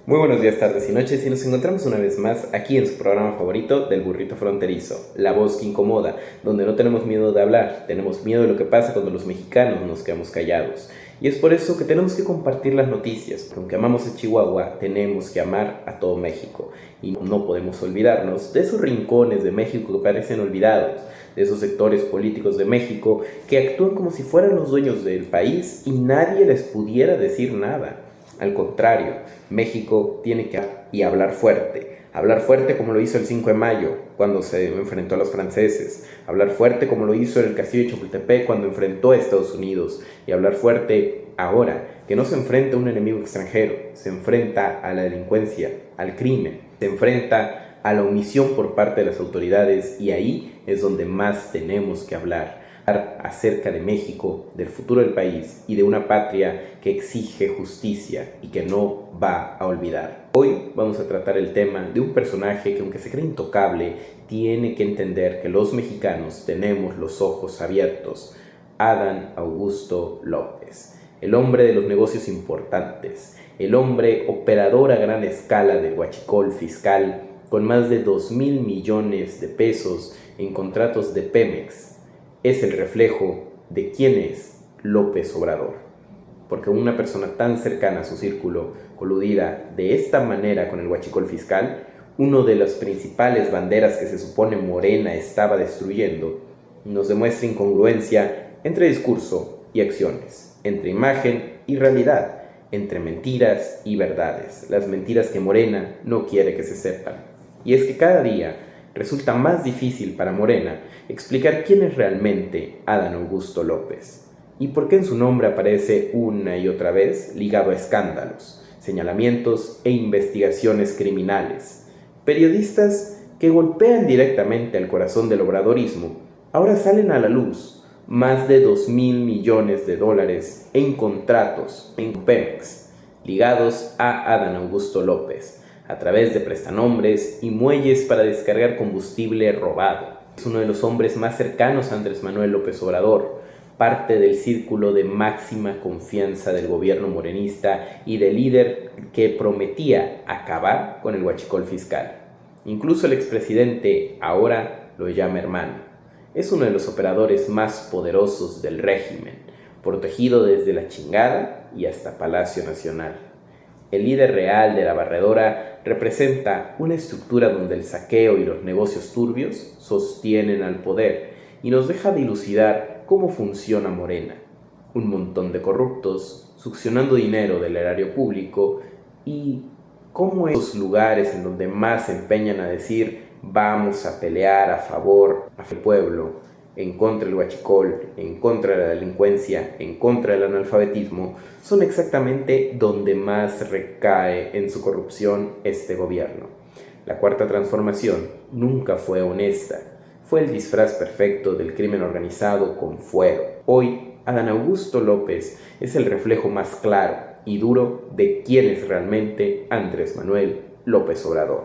Muy buenos días, tardes y noches, y nos encontramos una vez más aquí en su programa favorito del burrito fronterizo, La Voz que Incomoda, donde no tenemos miedo de hablar, tenemos miedo de lo que pasa cuando los mexicanos nos quedamos callados. Y es por eso que tenemos que compartir las noticias, porque aunque amamos a Chihuahua, tenemos que amar a todo México. Y no podemos olvidarnos de esos rincones de México que parecen olvidados, de esos sectores políticos de México que actúan como si fueran los dueños del país y nadie les pudiera decir nada. Al contrario, México tiene que hablar fuerte como lo hizo el 5 de mayo cuando se enfrentó a los franceses, hablar fuerte como lo hizo en el castillo de Chapultepec cuando enfrentó a Estados Unidos, y hablar fuerte ahora, que no se enfrenta a un enemigo extranjero, se enfrenta a la delincuencia, al crimen, se enfrenta a la omisión por parte de las autoridades, y ahí es donde más tenemos que hablar acerca de México, del futuro del país y de una patria que exige justicia y que no va a olvidar. Hoy vamos a tratar el tema de un personaje que, aunque se cree intocable, tiene que entender que los mexicanos tenemos los ojos abiertos. Adán Augusto López, el hombre de los negocios importantes, el hombre operador a gran escala del huachicol fiscal, con más de 2,000 millones de pesos en contratos de Pemex, es el reflejo de quién es López Obrador. Porque una persona tan cercana a su círculo, coludida de esta manera con el huachicol fiscal, una de las principales banderas que se supone Morena estaba destruyendo, nos demuestra incongruencia entre discurso y acciones, entre imagen y realidad, entre mentiras y verdades, las mentiras que Morena no quiere que se sepan. Y es que cada día resulta más difícil para Morena explicar quién es realmente Adán Augusto López y por qué en su nombre aparece una y otra vez ligado a escándalos, señalamientos e investigaciones criminales. Periodistas que golpean directamente al corazón del obradorismo ahora salen a la luz más de 2,000 millones de dólares en contratos en Pemex ligados a Adán Augusto López, a través de prestanombres y muelles para descargar combustible robado. Es uno de los hombres más cercanos a Andrés Manuel López Obrador, parte del círculo de máxima confianza del gobierno morenista y del líder que prometía acabar con el huachicol fiscal. Incluso el expresidente ahora lo llama hermano. Es uno de los operadores más poderosos del régimen, protegido desde la chingada y hasta Palacio Nacional. El líder real de la barredora representa una estructura donde el saqueo y los negocios turbios sostienen al poder y nos deja dilucidar cómo funciona Morena. Un montón de corruptos succionando dinero del erario público y cómo esos lugares en donde más se empeñan a decir vamos a pelear a favor del pueblo, en contra del huachicol, en contra de la delincuencia, en contra del analfabetismo, son exactamente donde más recae en su corrupción este gobierno. La Cuarta Transformación nunca fue honesta, fue el disfraz perfecto del crimen organizado con fuero. Hoy, Adán Augusto López es el reflejo más claro y duro de quién es realmente Andrés Manuel López Obrador.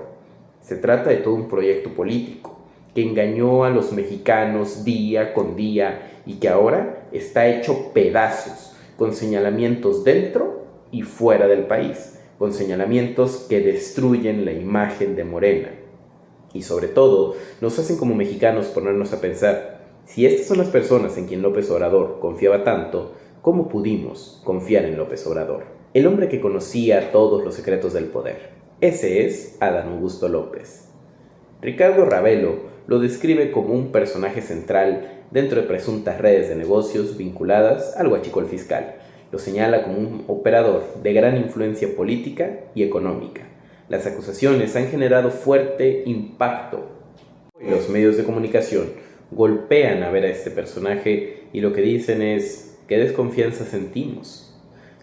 Se trata de todo un proyecto político que engañó a los mexicanos día con día y que ahora está hecho pedazos, con señalamientos dentro y fuera del país, con señalamientos que destruyen la imagen de Morena. Y sobre todo, nos hacen como mexicanos ponernos a pensar, si estas son las personas en quien López Obrador confiaba tanto, ¿cómo pudimos confiar en López Obrador? El hombre que conocía todos los secretos del poder. Ese es Adán Augusto López. Ricardo Ravelo lo describe como un personaje central dentro de presuntas redes de negocios vinculadas al huachicol fiscal. Lo señala como un operador de gran influencia política y económica. Las acusaciones han generado fuerte impacto. Los medios de comunicación golpean a ver a este personaje y lo que dicen es ¿qué desconfianza sentimos?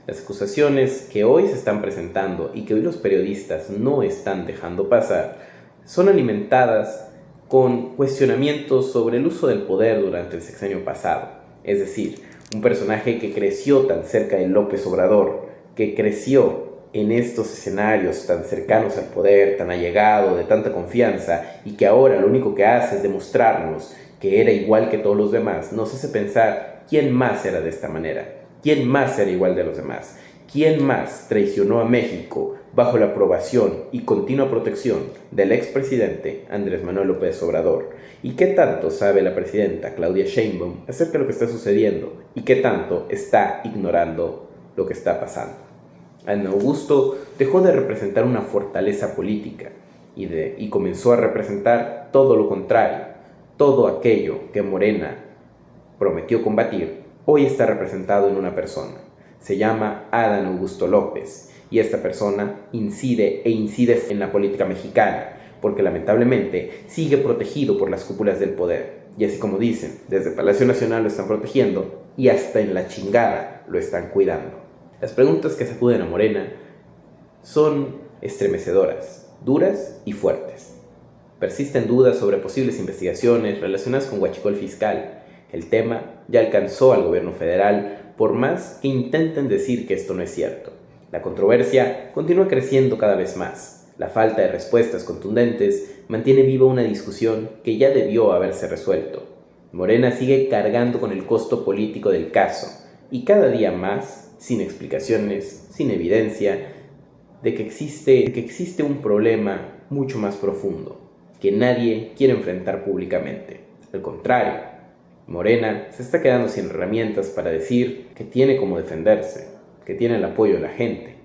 Las acusaciones que hoy se están presentando y que hoy los periodistas no están dejando pasar son alimentadas con cuestionamientos sobre el uso del poder durante el sexenio pasado. Es decir, un personaje que creció tan cerca de López Obrador, que creció en estos escenarios tan cercanos al poder, tan allegado, de tanta confianza, y que ahora lo único que hace es demostrarnos que era igual que todos los demás, nos hace pensar quién más era de esta manera, quién más era igual de los demás, quién más traicionó a México bajo la aprobación y continua protección del expresidente Andrés Manuel López Obrador? ¿Y qué tanto sabe la presidenta Claudia Sheinbaum acerca de lo que está sucediendo? ¿Y qué tanto está ignorando lo que está pasando? Adán Augusto dejó de representar una fortaleza política y comenzó a representar todo lo contrario. Todo aquello que Morena prometió combatir, hoy está representado en una persona. Se llama Adán Augusto López y esta persona incide en la política mexicana porque lamentablemente sigue protegido por las cúpulas del poder. Y así como dicen, desde Palacio Nacional lo están protegiendo y hasta en la chingada lo están cuidando. Las preguntas que sacuden a Morena son estremecedoras, duras y fuertes. Persisten dudas sobre posibles investigaciones relacionadas con huachicol fiscal. El tema ya alcanzó al gobierno federal, por más que intenten decir que esto no es cierto. La controversia continúa creciendo cada vez más. La falta de respuestas contundentes mantiene viva una discusión que ya debió haberse resuelto. Morena sigue cargando con el costo político del caso, y cada día más, sin explicaciones, sin evidencia, de que existe un problema mucho más profundo, que nadie quiere enfrentar públicamente. Al contrario, Morena se está quedando sin herramientas para decir que tiene cómo defenderse, que tiene el apoyo de la gente.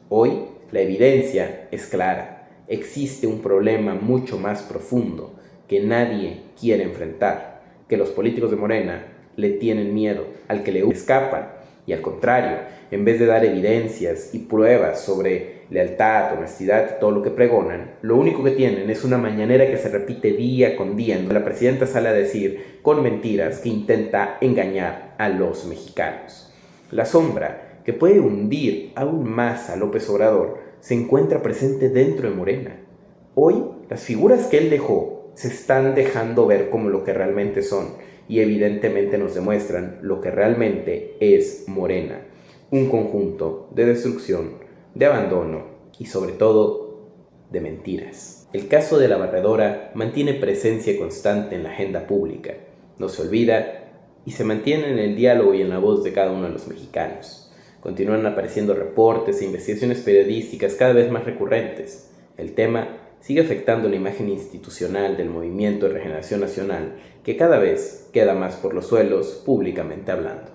Hoy, la evidencia es clara. Existe un problema mucho más profundo que nadie quiere enfrentar, que los políticos de Morena le tienen miedo, al que le escapan, y al contrario, en vez de dar evidencias y pruebas sobre lealtad, honestidad y todo lo que pregonan, lo único que tienen es una mañanera que se repite día con día, en donde la presidenta sale a decir con mentiras que intenta engañar a los mexicanos. La sombra que puede hundir aún más a López Obrador se encuentra presente dentro de Morena. Hoy, las figuras que él dejó se están dejando ver como lo que realmente son y evidentemente nos demuestran lo que realmente es Morena. Un conjunto de destrucción, de abandono y sobre todo de mentiras. El caso de la barredora mantiene presencia constante en la agenda pública. No se olvida y se mantiene en el diálogo y en la voz de cada uno de los mexicanos. Continúan apareciendo reportes e investigaciones periodísticas cada vez más recurrentes. El tema sigue afectando la imagen institucional del Movimiento de Regeneración Nacional, que cada vez queda más por los suelos públicamente hablando.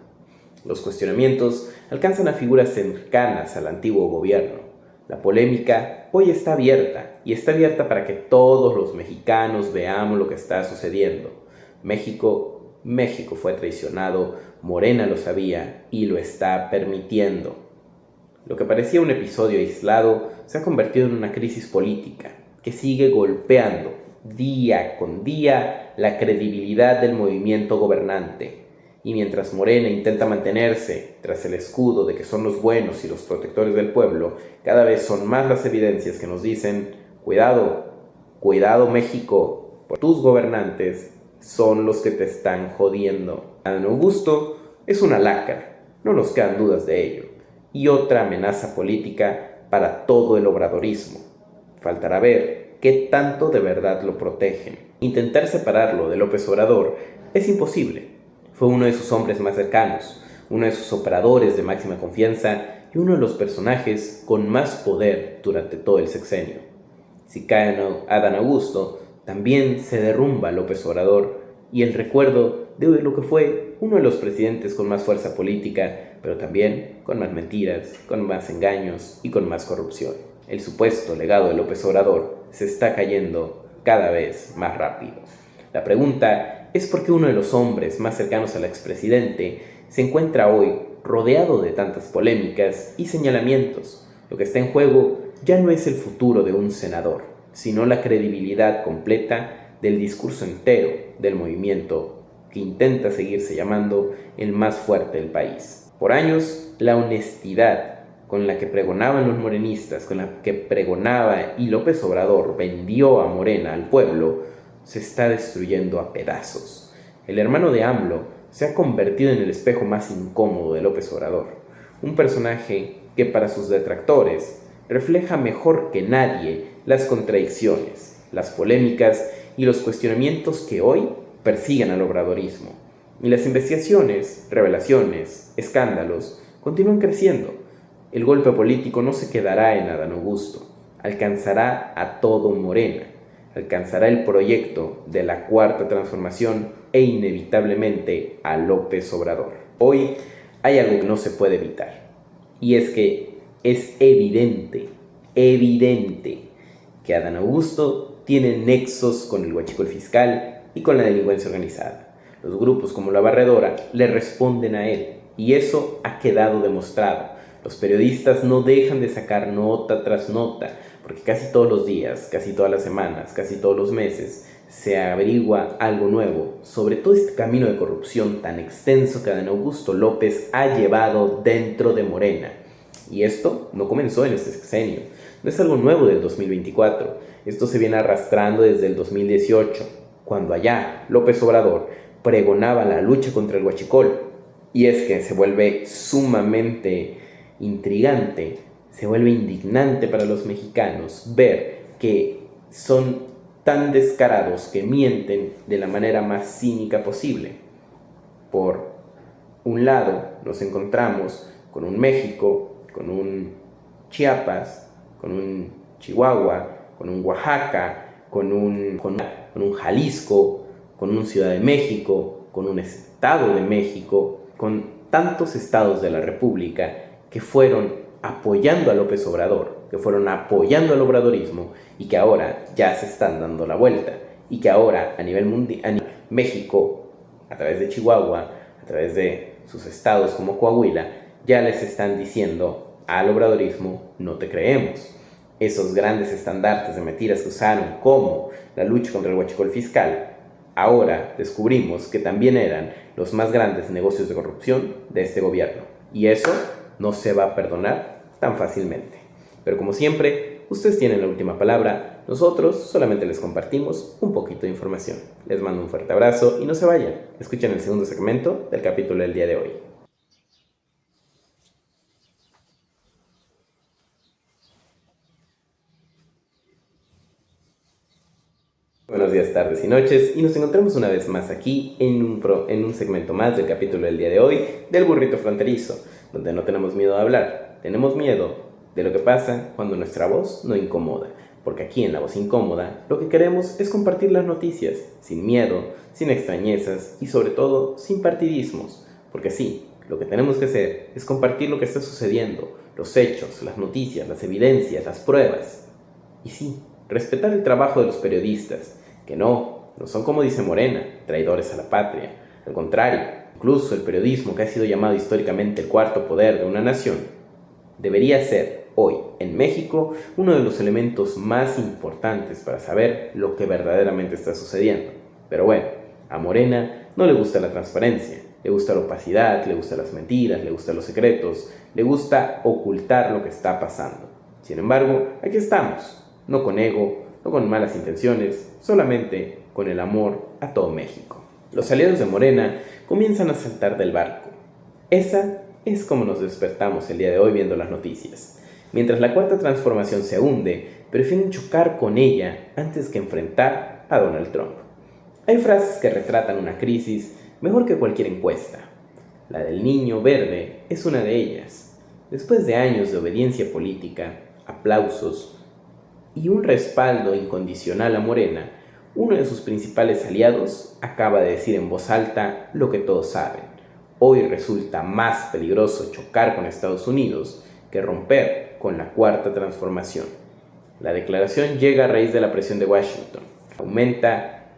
Los cuestionamientos alcanzan a figuras cercanas al antiguo gobierno. La polémica hoy está abierta, y está abierta para que todos los mexicanos veamos lo que está sucediendo. México fue traicionado, Morena lo sabía y lo está permitiendo. Lo que parecía un episodio aislado se ha convertido en una crisis política que sigue golpeando día con día la credibilidad del movimiento gobernante. Y mientras Morena intenta mantenerse tras el escudo de que son los buenos y los protectores del pueblo, cada vez son más las evidencias que nos dicen: cuidado, cuidado México, porque tus gobernantes son los que te están jodiendo. Adán Augusto es una lacra, no nos quedan dudas de ello, y otra amenaza política para todo el obradorismo. Faltará ver qué tanto de verdad lo protegen. Intentar separarlo de López Obrador es imposible. Fue uno de sus hombres más cercanos, uno de sus operadores de máxima confianza y uno de los personajes con más poder durante todo el sexenio. Si cae Adán Augusto, también se derrumba López Obrador y el recuerdo de lo que fue uno de los presidentes con más fuerza política, pero también con más mentiras, con más engaños y con más corrupción. El supuesto legado de López Obrador se está cayendo cada vez más rápido. La pregunta es por qué uno de los hombres más cercanos al expresidente se encuentra hoy rodeado de tantas polémicas y señalamientos. Lo que está en juego ya no es el futuro de un senador, sino la credibilidad completa del discurso entero del movimiento que intenta seguirse llamando el más fuerte del país. Por años, la honestidad con la que pregonaban los morenistas, con la que pregonaba y López Obrador vendió a Morena al pueblo, se está destruyendo a pedazos. El hermano de AMLO se ha convertido en el espejo más incómodo de López Obrador, un personaje que para sus detractores refleja mejor que nadie las contradicciones, las polémicas y los cuestionamientos que hoy persiguen al obradorismo. Y las investigaciones, revelaciones, escándalos continúan creciendo. El golpe político no se quedará en Adán Augusto, alcanzará a todo Morena, alcanzará el proyecto de la Cuarta Transformación e inevitablemente a López Obrador. Hoy hay algo que no se puede evitar, y es que es evidente que Adán Augusto tiene nexos con el huachicol fiscal y con la delincuencia organizada. Los grupos como La Barredora le responden a él, y eso ha quedado demostrado. Los periodistas no dejan de sacar nota tras nota, porque casi todos los días, casi todas las semanas, casi todos los meses, se averigua algo nuevo sobre todo este camino de corrupción tan extenso que Adán Augusto López ha llevado dentro de Morena. Y esto no comenzó en este sexenio, no es algo nuevo del 2024, esto se viene arrastrando desde el 2018, cuando allá López Obrador pregonaba la lucha contra el huachicol. Y es que se vuelve sumamente intrigante, se vuelve indignante para los mexicanos ver que son tan descarados que mienten de la manera más cínica posible. Por un lado nos encontramos con un México, con un Chiapas, con un Chihuahua, con un Oaxaca, con un Jalisco, con un Ciudad de México, con un Estado de México, con tantos estados de la República que fueron apoyando a López Obrador, que fueron apoyando al obradorismo y que ahora ya se están dando la vuelta y que ahora a nivel mundial, México, a través de Chihuahua, a través de sus estados como Coahuila, ya les están diciendo al obradorismo: no te creemos. Esos grandes estandartes de mentiras que usaron como la lucha contra el huachicol fiscal, ahora descubrimos que también eran los más grandes negocios de corrupción de este gobierno. Y eso no se va a perdonar tan fácilmente. Pero como siempre, ustedes tienen la última palabra. Nosotros solamente les compartimos un poquito de información. Les mando un fuerte abrazo y no se vayan. Escuchen el segundo segmento del capítulo del día de hoy. Buenos días, tardes y noches, y nos encontramos una vez más aquí en un segmento más del capítulo del día de hoy del Burrito Fronterizo, donde no tenemos miedo a hablar, tenemos miedo de lo que pasa cuando nuestra voz no incomoda, porque aquí en La Voz Incómoda lo que queremos es compartir las noticias, sin miedo, sin extrañezas y sobre todo sin partidismos, porque sí, lo que tenemos que hacer es compartir lo que está sucediendo, los hechos, las noticias, las evidencias, las pruebas, y sí, respetar el trabajo de los periodistas, que no son como dice Morena, traidores a la patria. Al contrario, incluso el periodismo, que ha sido llamado históricamente el cuarto poder de una nación, debería ser hoy en México uno de los elementos más importantes para saber lo que verdaderamente está sucediendo. Pero bueno, a Morena no le gusta la transparencia, le gusta la opacidad, le gustan las mentiras, le gustan los secretos, le gusta ocultar lo que está pasando. Sin embargo, aquí estamos, no con ego, no con malas intenciones, solamente con el amor a todo México. Los aliados de Morena comienzan a saltar del barco. Esa es como nos despertamos el día de hoy viendo las noticias. Mientras la Cuarta Transformación se hunde, prefieren chocar con ella antes que enfrentar a Donald Trump. Hay frases que retratan una crisis mejor que cualquier encuesta. La del niño verde es una de ellas. Después de años de obediencia política, aplausos y un respaldo incondicional a Morena, uno de sus principales aliados acaba de decir en voz alta lo que todos saben. Hoy resulta más peligroso chocar con Estados Unidos que romper con la Cuarta Transformación. La declaración llega a raíz de la presión de Washington. Aumenta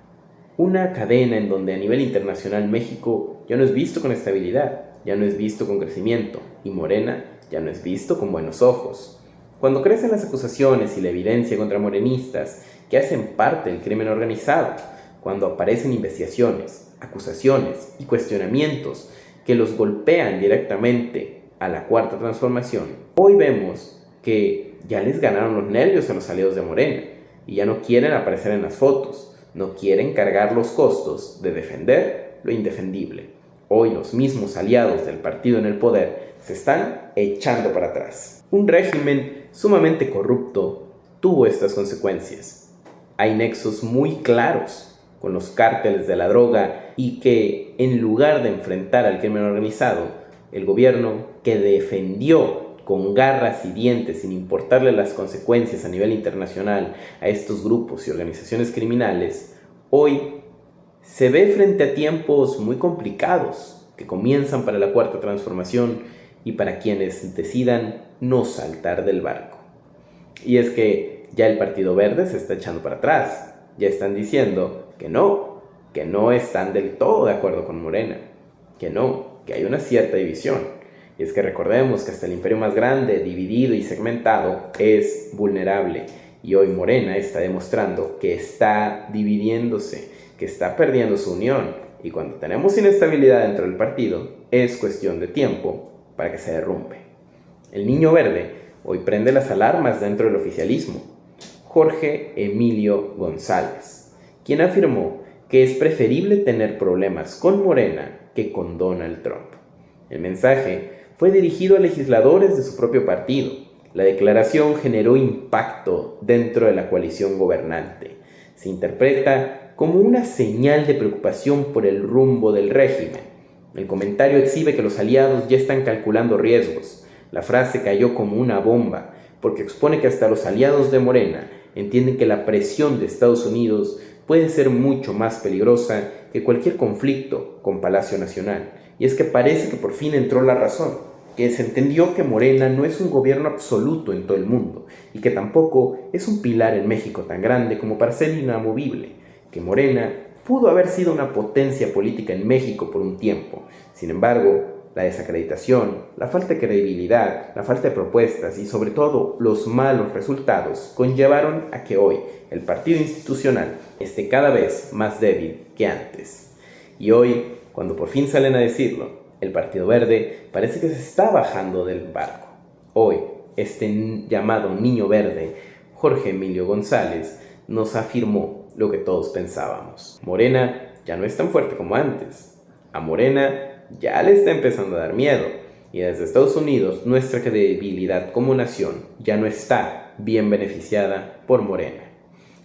una cadena en donde a nivel internacional México ya no es visto con estabilidad, ya no es visto con crecimiento, y Morena ya no es visto con buenos ojos. Cuando crecen las acusaciones y la evidencia contra morenistas que hacen parte del crimen organizado, cuando aparecen investigaciones, acusaciones y cuestionamientos que los golpean directamente a la Cuarta Transformación, hoy vemos que ya les ganaron los nervios a los aliados de Morena y ya no quieren aparecer en las fotos, no quieren cargar los costos de defender lo indefendible. Hoy los mismos aliados del partido en el poder se están echando para atrás. Un régimen sumamente corrupto tuvo estas consecuencias. Hay nexos muy claros con los cárteles de la droga y que, en lugar de enfrentar al crimen organizado, el gobierno que defendió con garras y dientes, sin importarle las consecuencias a nivel internacional a estos grupos y organizaciones criminales, hoy se ve frente a tiempos muy complicados que comienzan para la Cuarta Transformación y para quienes decidan no saltar del barco. Y es que ya el Partido Verde se está echando para atrás, ya están diciendo que no están del todo de acuerdo con Morena, que hay una cierta división. Y es que recordemos que hasta el imperio más grande, dividido y segmentado, es vulnerable. Y hoy Morena está demostrando que está dividiéndose, que está perdiendo su unión. Y cuando tenemos inestabilidad dentro del partido, es cuestión de tiempo para que se derrumbe. El niño verde hoy prende las alarmas dentro del oficialismo. Jorge Emilio González, quien afirmó que es preferible tener problemas con Morena que con Donald Trump. El mensaje fue dirigido a legisladores de su propio partido. La declaración generó impacto dentro de la coalición gobernante. Se interpreta como una señal de preocupación por el rumbo del régimen. El comentario exhibe que los aliados ya están calculando riesgos. La frase cayó como una bomba, porque expone que hasta los aliados de Morena entienden que la presión de Estados Unidos puede ser mucho más peligrosa que cualquier conflicto con Palacio Nacional. Y es que parece que por fin entró la razón, que se entendió que Morena no es un gobierno absoluto en todo el mundo y que tampoco es un pilar en México tan grande como para ser inamovible, que Morena pudo haber sido una potencia política en México por un tiempo. Sin embargo, la desacreditación, la falta de credibilidad, la falta de propuestas y sobre todo los malos resultados conllevaron a que hoy el partido institucional esté cada vez más débil que antes. Y hoy, cuando por fin salen a decirlo, el Partido Verde parece que se está bajando del barco. Hoy, este llamado niño verde, Jorge Emilio González, nos afirmó lo que todos pensábamos. Morena ya no es tan fuerte como antes. A Morena ya le está empezando a dar miedo. Y desde Estados Unidos, nuestra credibilidad como nación ya no está bien beneficiada por Morena.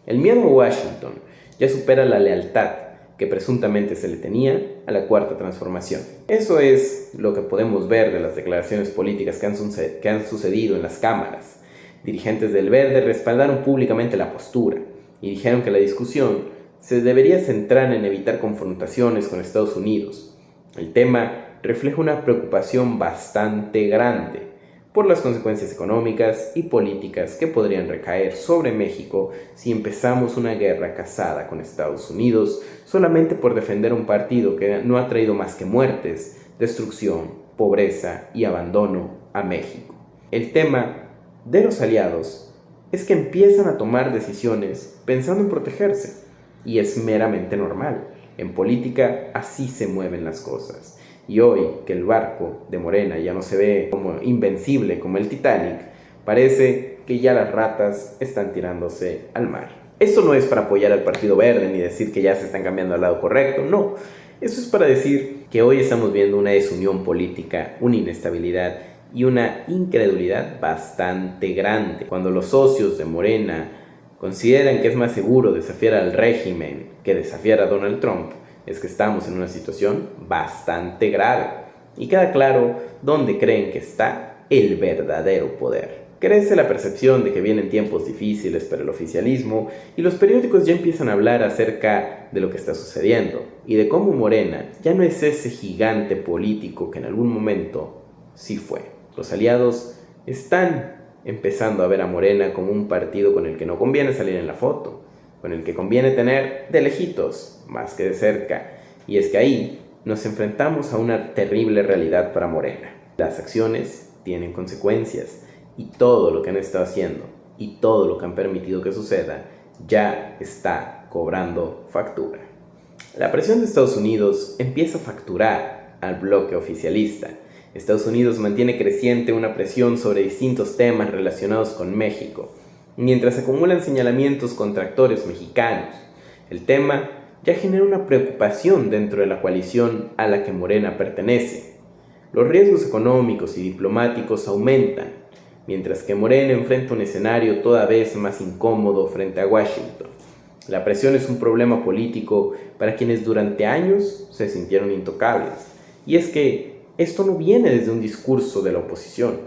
El miedo a Washington ya supera la lealtad que presuntamente se le tenía a la Cuarta Transformación. Eso es lo que podemos ver de las declaraciones políticas que han sucedido en las cámaras. Dirigentes del Verde respaldaron públicamente la postura y dijeron que la discusión se debería centrar en evitar confrontaciones con Estados Unidos. El tema refleja una preocupación bastante grande por las consecuencias económicas y políticas que podrían recaer sobre México si empezamos una guerra casada con Estados Unidos solamente por defender un partido que no ha traído más que muertes, destrucción, pobreza y abandono a México. El tema de los aliados es que empiezan a tomar decisiones pensando en protegerse, y es meramente normal. En política así se mueven las cosas. Y hoy que el barco de Morena ya no se ve como invencible como el Titanic, parece que ya las ratas están tirándose al mar. Esto no es para apoyar al Partido Verde ni decir que ya se están cambiando al lado correcto, no. Eso es para decir que hoy estamos viendo una desunión política, una inestabilidad y una incredulidad bastante grande. Cuando los socios de Morena consideran que es más seguro desafiar al régimen que desafiar a Donald Trump, es que estamos en una situación bastante grave. Y queda claro dónde creen que está el verdadero poder. Crece la percepción de que vienen tiempos difíciles para el oficialismo y los periódicos ya empiezan a hablar acerca de lo que está sucediendo y de cómo Morena ya no es ese gigante político que en algún momento sí fue. Los aliados están empezando a ver a Morena como un partido con el que no conviene salir en la foto, con el que conviene tener de lejitos más que de cerca. Y es que ahí nos enfrentamos a una terrible realidad para Morena. Las acciones tienen consecuencias y todo lo que han estado haciendo y todo lo que han permitido que suceda ya está cobrando factura. La presión de Estados Unidos empieza a facturar al bloque oficialista. Estados Unidos mantiene creciente una presión sobre distintos temas relacionados con México, mientras se acumulan señalamientos contra actores mexicanos. El tema ya genera una preocupación dentro de la coalición a la que Morena pertenece. Los riesgos económicos y diplomáticos aumentan, mientras que Morena enfrenta un escenario toda vez más incómodo frente a Washington. La presión es un problema político para quienes durante años se sintieron intocables. Y es que esto no viene desde un discurso de la oposición.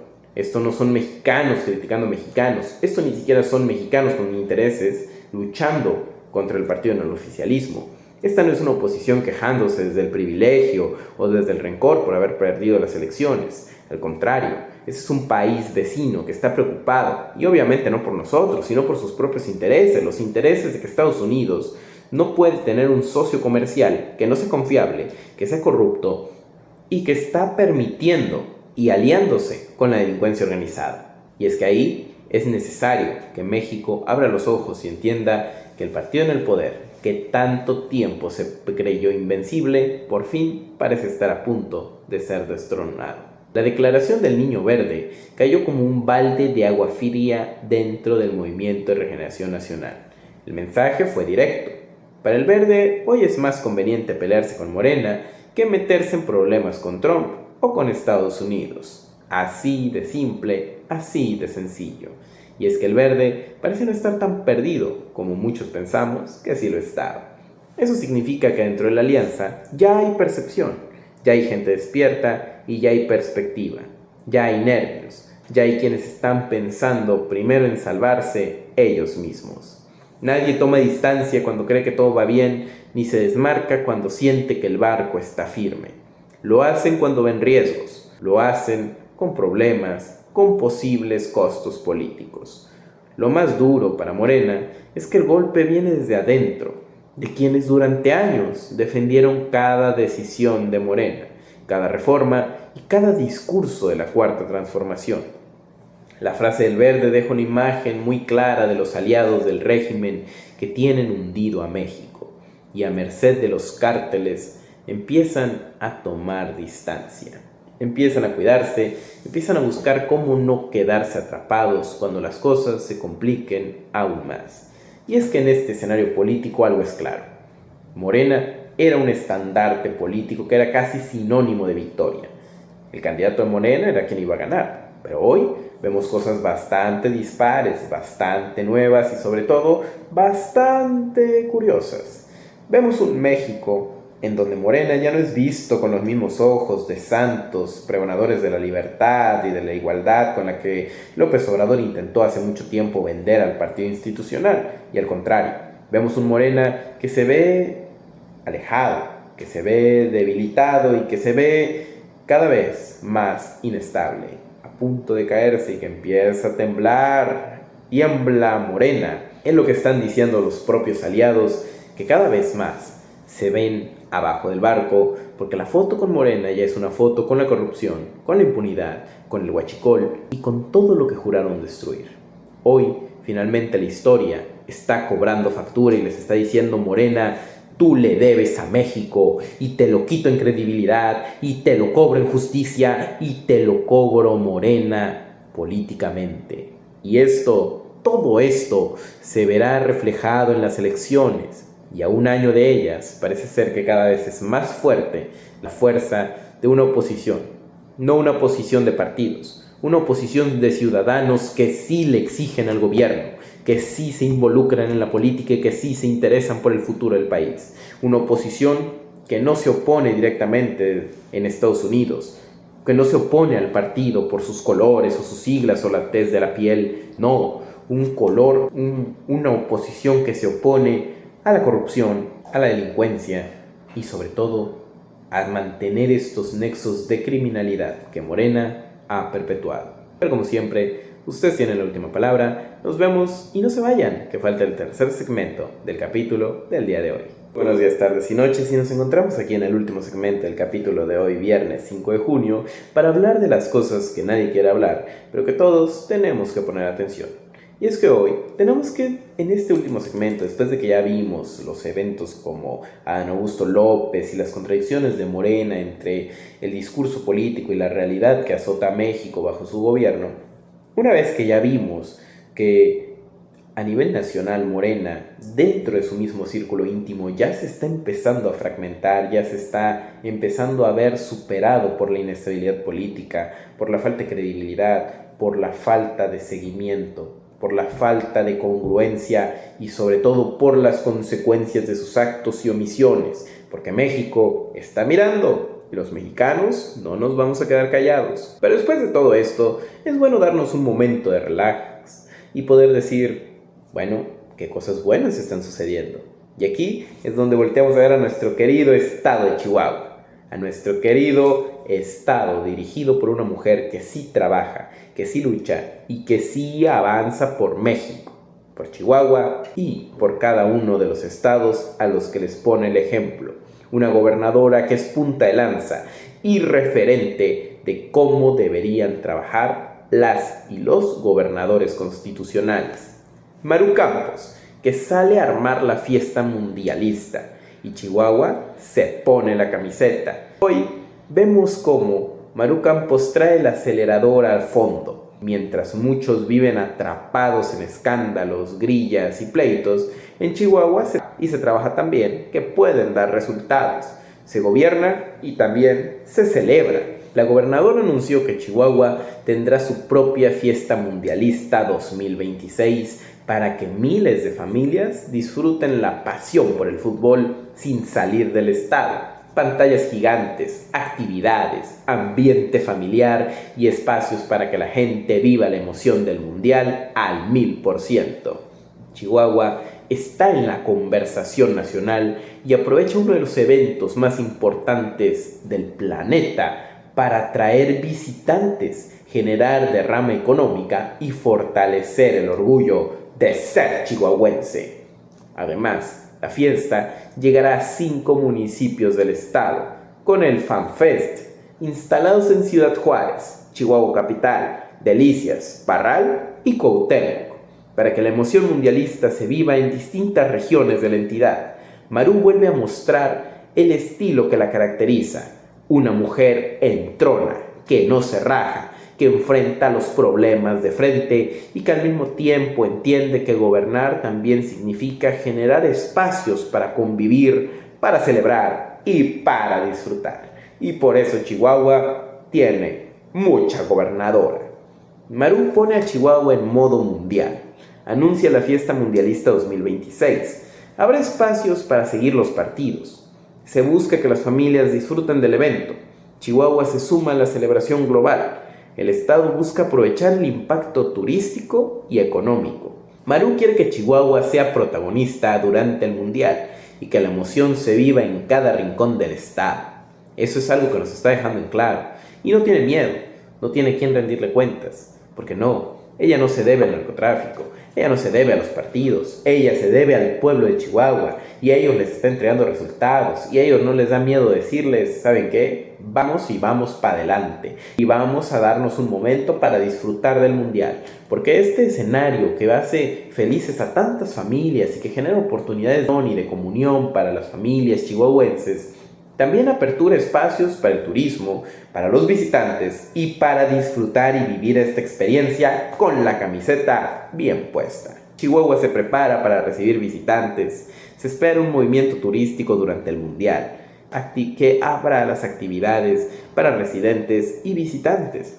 Esto no son mexicanos criticando mexicanos. Esto ni siquiera son mexicanos con intereses luchando contra el partido en el oficialismo. Esta no es una oposición quejándose desde el privilegio o desde el rencor por haber perdido las elecciones. Al contrario, ese es un país vecino que está preocupado, y obviamente no por nosotros, sino por sus propios intereses, los intereses de que Estados Unidos no puede tener un socio comercial que no sea confiable, que sea corrupto y que está permitiendo y aliándose con la delincuencia organizada. Y es que ahí es necesario que México abra los ojos y entienda que el partido en el poder, que tanto tiempo se creyó invencible, por fin parece estar a punto de ser destronado. La declaración del Niño Verde cayó como un balde de agua fría dentro del Movimiento de Regeneración Nacional. El mensaje fue directo. Para el Verde, hoy es más conveniente pelearse con Morena que meterse en problemas con Trump o con Estados Unidos. Así de simple, así de sencillo. Y es que el Verde parece no estar tan perdido como muchos pensamos que sí lo estaba. Eso significa que dentro de la alianza ya hay percepción, ya hay gente despierta y ya hay perspectiva, ya hay nervios, ya hay quienes están pensando primero en salvarse ellos mismos. Nadie toma distancia cuando cree que todo va bien, ni se desmarca cuando siente que el barco está firme. Lo hacen cuando ven riesgos, lo hacen con problemas, con posibles costos políticos. Lo más duro para Morena es que el golpe viene desde adentro, de quienes durante años defendieron cada decisión de Morena, cada reforma y cada discurso de la Cuarta Transformación. La frase del Verde deja una imagen muy clara de los aliados del régimen que tienen hundido a México y a merced de los cárteles empiezan a tomar distancia. Empiezan a cuidarse, empiezan a buscar cómo no quedarse atrapados cuando las cosas se compliquen aún más. Y es que en este escenario político algo es claro. Morena era un estandarte político que era casi sinónimo de victoria. El candidato de Morena era quien iba a ganar, pero hoy vemos cosas bastante dispares, bastante nuevas y sobre todo bastante curiosas. Vemos un México en donde Morena ya no es visto con los mismos ojos de santos, pregonadores de la libertad y de la igualdad con la que López Obrador intentó hace mucho tiempo vender al partido institucional, y al contrario, vemos un Morena que se ve alejado, que se ve debilitado y que se ve cada vez más inestable, a punto de caerse y que empieza a temblar. Tiembla Morena, es lo que están diciendo los propios aliados, que cada vez más se ven abajo del barco, porque la foto con Morena ya es una foto con la corrupción, con la impunidad, con el huachicol y con todo lo que juraron destruir. Hoy, finalmente, la historia está cobrando factura y les está diciendo: Morena, tú le debes a México y te lo quito en credibilidad y te lo cobro en justicia y te lo cobro, Morena, políticamente. Y todo esto se verá reflejado en las elecciones. Y a un año de ellas parece ser que cada vez es más fuerte la fuerza de una oposición. No una oposición de partidos, una oposición de ciudadanos que sí le exigen al gobierno, que sí se involucran en la política y que sí se interesan por el futuro del país. Una oposición que no se opone directamente en Estados Unidos, que no se opone al partido por sus colores o sus siglas o la tez de la piel. No, una oposición que se opone a la corrupción, a la delincuencia y sobre todo a mantener estos nexos de criminalidad que Morena ha perpetuado. Pero como siempre, ustedes tienen la última palabra. Nos vemos y no se vayan, que falta el tercer segmento del capítulo del día de hoy. Buenos días, tardes y noches, y nos encontramos aquí en el último segmento del capítulo de hoy, viernes 5 de junio, para hablar de las cosas que nadie quiere hablar, pero que todos tenemos que poner atención. Y es que hoy tenemos que, en este último segmento, después de que ya vimos los eventos como Adán Augusto López y las contradicciones de Morena entre el discurso político y la realidad que azota a México bajo su gobierno, una vez que ya vimos que a nivel nacional Morena, dentro de su mismo círculo íntimo, ya se está empezando a fragmentar, ya se está empezando a ver superado por la inestabilidad política, por la falta de credibilidad, por la falta de seguimiento, por la falta de congruencia y sobre todo por las consecuencias de sus actos y omisiones, porque México está mirando y los mexicanos no nos vamos a quedar callados. Pero después de todo esto, es bueno darnos un momento de relax y poder decir, bueno, qué cosas buenas están sucediendo. Y aquí es donde volteamos a ver a nuestro querido estado de Chihuahua, a nuestro querido estado dirigido por una mujer que sí trabaja, que sí lucha y que sí avanza por México, por Chihuahua y por cada uno de los estados a los que les pone el ejemplo. Una gobernadora que es punta de lanza y referente de cómo deberían trabajar las y los gobernadores constitucionales. Maru Campos, que sale a armar la fiesta mundialista, y Chihuahua se pone la camiseta. Hoy vemos cómo Maru Campos trae el acelerador al fondo. Mientras muchos viven atrapados en escándalos, grillas y pleitos, en Chihuahua se trabaja también que pueden dar resultados. Se gobierna y también se celebra. La gobernadora anunció que Chihuahua tendrá su propia fiesta mundialista 2026 para que miles de familias disfruten la pasión por el fútbol sin salir del estado. Pantallas gigantes, actividades, ambiente familiar y espacios para que la gente viva la emoción del mundial al 1000%. Chihuahua está en la conversación nacional y aprovecha uno de los eventos más importantes del planeta para atraer visitantes, generar derrama económica y fortalecer el orgullo de ser chihuahuense. Además, la fiesta llegará a 5 municipios del estado, con el FanFest, instalados en Ciudad Juárez, Chihuahua Capital, Delicias, Parral y Cuauhtémoc, para que la emoción mundialista se viva en distintas regiones de la entidad. Maru vuelve a mostrar el estilo que la caracteriza, una mujer entrona, que no se raja, que enfrenta los problemas de frente y que al mismo tiempo entiende que gobernar también significa generar espacios para convivir, para celebrar y para disfrutar. Y por eso Chihuahua tiene mucha gobernadora. Maru pone a Chihuahua en modo mundial. Anuncia la fiesta mundialista 2026. Habrá espacios para seguir los partidos. Se busca que las familias disfruten del evento. Chihuahua se suma a la celebración global. El estado busca aprovechar el impacto turístico y económico. Maru quiere que Chihuahua sea protagonista durante el mundial y que la emoción se viva en cada rincón del estado. Eso es algo que nos está dejando en claro. Y no tiene miedo, no tiene quien rendirle cuentas, porque no, ella no se debe al narcotráfico, ella no se debe a los partidos, ella se debe al pueblo de Chihuahua y a ellos les está entregando resultados y a ellos no les da miedo decirles, ¿saben qué? Vamos y vamos para adelante y vamos a darnos un momento para disfrutar del mundial, porque este escenario que hace felices a tantas familias y que genera oportunidades de comunión para las familias chihuahuenses, también apertura espacios para el turismo, para los visitantes y para disfrutar y vivir esta experiencia con la camiseta bien puesta. Chihuahua se prepara para recibir visitantes. Se espera un movimiento turístico durante el mundial, que abra las actividades para residentes y visitantes.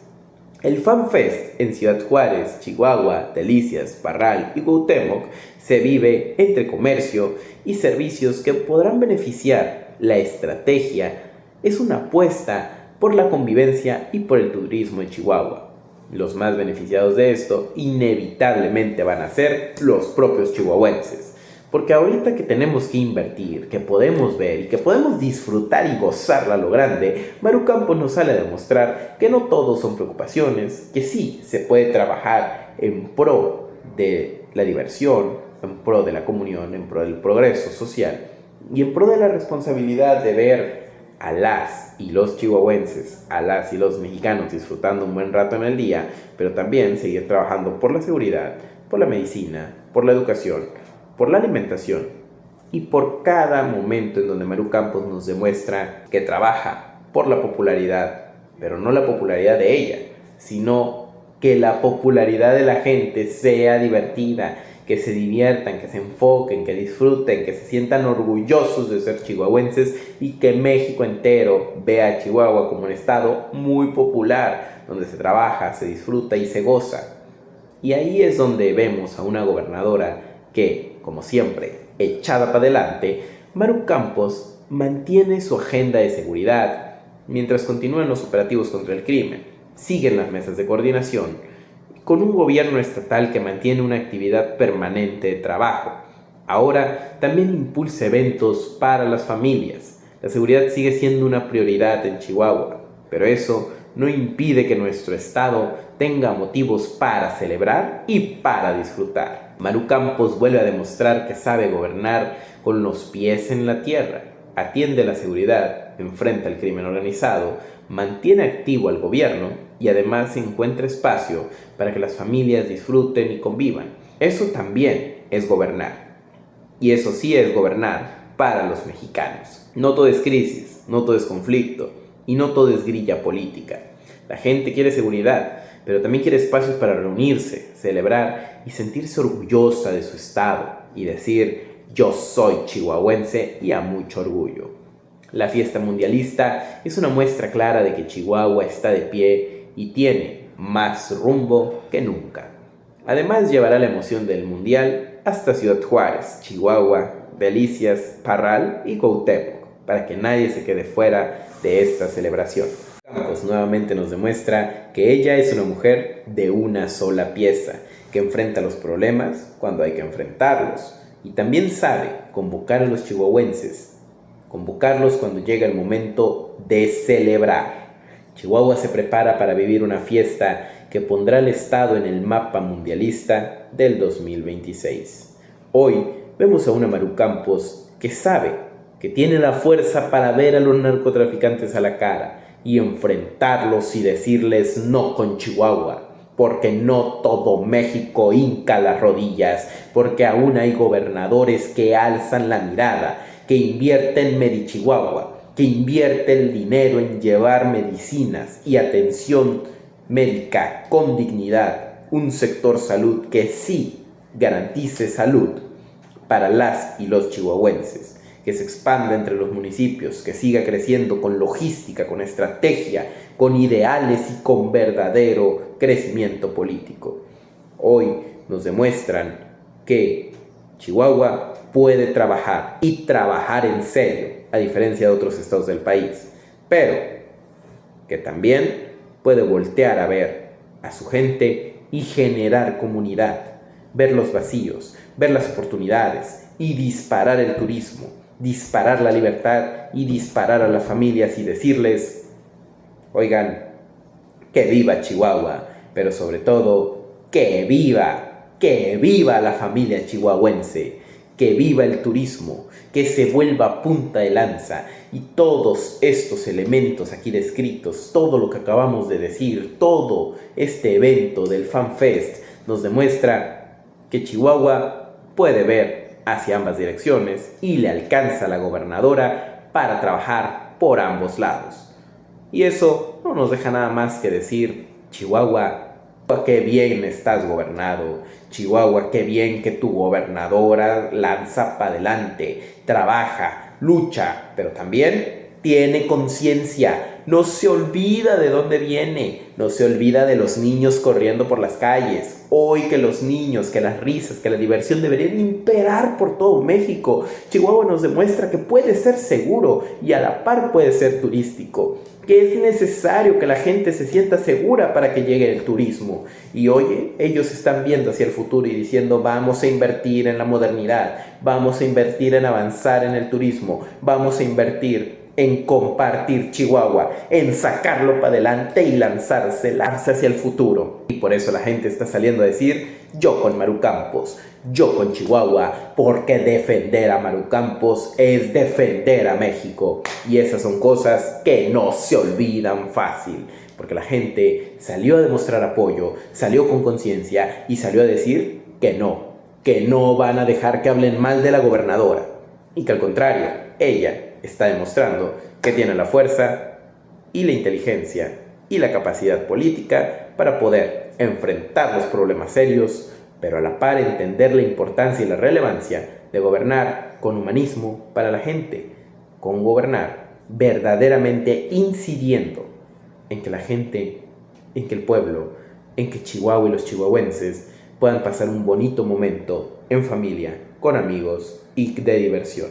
El FanFest en Ciudad Juárez, Chihuahua, Delicias, Parral y Cuauhtémoc se vive entre comercio y servicios que podrán beneficiar. La estrategia es una apuesta por la convivencia y por el turismo en Chihuahua. Los más beneficiados de esto inevitablemente van a ser los propios chihuahuenses, porque ahorita que tenemos que invertir, que podemos ver y que podemos disfrutar y gozarla a lo grande, Maru Campos nos sale a demostrar que no todos son preocupaciones, que sí se puede trabajar en pro de la diversión, en pro de la comunión, en pro del progreso social y en pro de la responsabilidad de ver a las y los chihuahuenses, a las y los mexicanos disfrutando un buen rato en el día, pero también seguir trabajando por la seguridad, por la medicina, por la educación, por la alimentación y por cada momento en donde Maru Campos nos demuestra que trabaja por la popularidad, pero no la popularidad de ella, sino que la popularidad de la gente sea divertida, que se diviertan, que se enfoquen, que disfruten, que se sientan orgullosos de ser chihuahuenses y que México entero vea a Chihuahua como un estado muy popular, donde se trabaja, se disfruta y se goza. Y ahí es donde vemos a una gobernadora que, como siempre, echada para adelante, Maru Campos mantiene su agenda de seguridad, mientras continúan los operativos contra el crimen, siguen las mesas de coordinación, con un gobierno estatal que mantiene una actividad permanente de trabajo. Ahora también impulsa eventos para las familias. La seguridad sigue siendo una prioridad en Chihuahua, pero eso no impide que nuestro estado tenga motivos para celebrar y para disfrutar. Maru Campos vuelve a demostrar que sabe gobernar con los pies en la tierra, atiende la seguridad, enfrenta el crimen organizado, mantiene activo al gobierno y además encuentra espacio para que las familias disfruten y convivan. Eso también es gobernar. Y eso sí es gobernar para los mexicanos. No todo es crisis, no todo es conflicto y no todo es grilla política. La gente quiere seguridad, pero también quiere espacios para reunirse, celebrar y sentirse orgullosa de su estado y decir: yo soy chihuahuense y a mucho orgullo. La fiesta mundialista es una muestra clara de que Chihuahua está de pie y tiene más rumbo que nunca. Además, llevará la emoción del mundial hasta Ciudad Juárez, Chihuahua, Delicias, Parral y Cuauhtémoc, para que nadie se quede fuera de esta celebración. Campos nuevamente nos demuestra que ella es una mujer de una sola pieza, que enfrenta los problemas cuando hay que enfrentarlos, y también sabe convocar a los chihuahuenses, convocarlos cuando llega el momento de celebrar. Chihuahua se prepara para vivir una fiesta que pondrá al estado en el mapa mundialista del 2026. Hoy vemos a una Maru Campos que sabe que tiene la fuerza para ver a los narcotraficantes a la cara y enfrentarlos y decirles no con Chihuahua, porque no todo México hinca las rodillas, porque aún hay gobernadores que alzan la mirada, que invierten en Medichihuahua, que invierte el dinero en llevar medicinas y atención médica con dignidad, un sector salud que sí garantice salud para las y los chihuahuenses, que se expanda entre los municipios, que siga creciendo con logística, con estrategia, con ideales y con verdadero crecimiento político. Hoy nos demuestran que Chihuahua puede trabajar y trabajar en serio, a diferencia de otros estados del país, pero que también puede voltear a ver a su gente y generar comunidad, ver los vacíos, ver las oportunidades y disparar el turismo, disparar la libertad y disparar a las familias y decirles: oigan, que viva Chihuahua, pero sobre todo, que viva la familia chihuahuense, que viva el turismo, que se vuelva punta de lanza, y todos estos elementos aquí descritos, todo lo que acabamos de decir, todo este evento del FanFest nos demuestra que Chihuahua puede ver hacia ambas direcciones y le alcanza a la gobernadora para trabajar por ambos lados. Y eso no nos deja nada más que decir: Chihuahua, qué bien estás gobernado. Chihuahua, qué bien que tu gobernadora lanza para adelante, trabaja, lucha, pero también tiene conciencia, no se olvida de dónde viene, no se olvida de los niños corriendo por las calles. Hoy que los niños, que las risas, que la diversión deberían imperar por todo México. Chihuahua nos demuestra que puede ser seguro y a la par puede ser turístico, que es necesario que la gente se sienta segura para que llegue el turismo. Y oye, ellos están viendo hacia el futuro y diciendo: vamos a invertir en la modernidad, vamos a invertir en avanzar en el turismo, vamos a invertir en compartir Chihuahua, en sacarlo para adelante y lanzarse hacia el futuro. Y por eso la gente está saliendo a decir: yo con Maru Campos, yo con Chihuahua, porque defender a Maru Campos es defender a México. Y esas son cosas que no se olvidan fácil, porque la gente salió a demostrar apoyo, salió con conciencia y salió a decir que no van a dejar que hablen mal de la gobernadora, y que al contrario, ella está demostrando que tiene la fuerza y la inteligencia y la capacidad política para poder enfrentar los problemas serios, pero a la par entender la importancia y la relevancia de gobernar con humanismo para la gente, con gobernar verdaderamente incidiendo en que la gente, en que el pueblo, en que Chihuahua y los chihuahuenses puedan pasar un bonito momento en familia, con amigos y de diversión.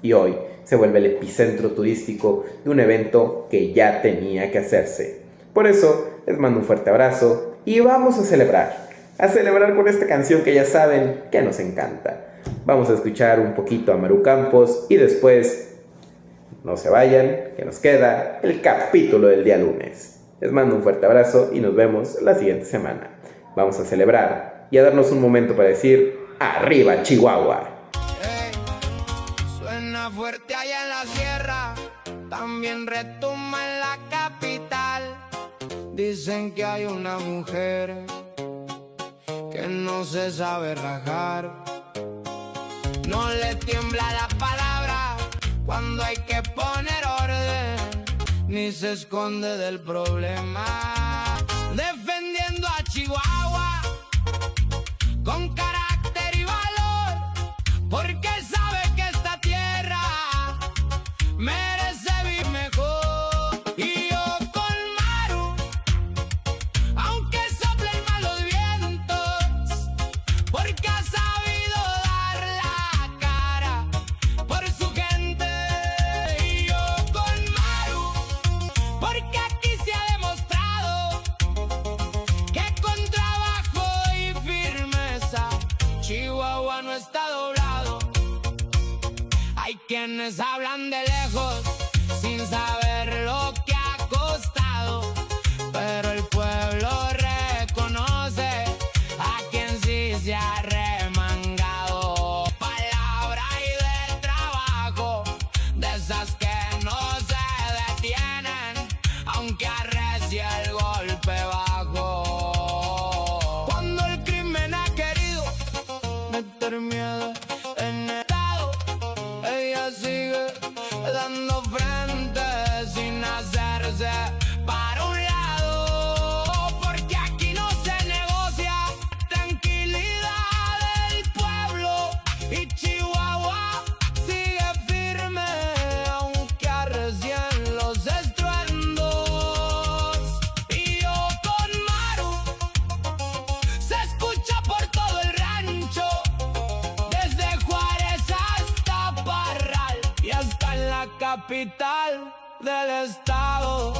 Y hoy se vuelve el epicentro turístico de un evento que ya tenía que hacerse. Por eso les mando un fuerte abrazo y vamos a celebrar con esta canción que ya saben que nos encanta. Vamos a escuchar un poquito a Maru Campos y después, no se vayan, que nos queda el capítulo del día lunes. Les mando un fuerte abrazo y nos vemos la siguiente semana. Vamos a celebrar y a darnos un momento para decir ¡arriba Chihuahua! Hey, suena fuerte allá en la sierra, también retumba en la capital. Dicen que hay una mujer que no se sabe rajar. No le tiembla la palabra cuando hay que poner orden, ni se esconde del problema, defendiendo a Chihuahua con carácter y valor, porque sabe que esta tierra merece vivir mejor. Y yo con Maru, aunque soplen malos vientos, porque ha sabido dar la cara por su gente. Y yo con Maru, porque aquí se ha demostrado que con trabajo y firmeza Chihuahua no está doblado. Hay quienes hablan de lejos sin saber lo que ha costado, pero el pueblo reconoce a quien sí se ha remangado. Palabra y de trabajo, de esas que no se detienen, aunque arrecie el golpe bajo. Cuando el crimen ha querido meter miedo en el estado, ella sigue dando frente sin hacerse para un lado, porque aquí no se negocia tranquilidad del pueblo y Chihuahua sigue firme aunque arrecien los estruendos. Y yo con Maru, se escucha por todo el rancho, desde Juárez hasta Parral y hasta en la capital del estado.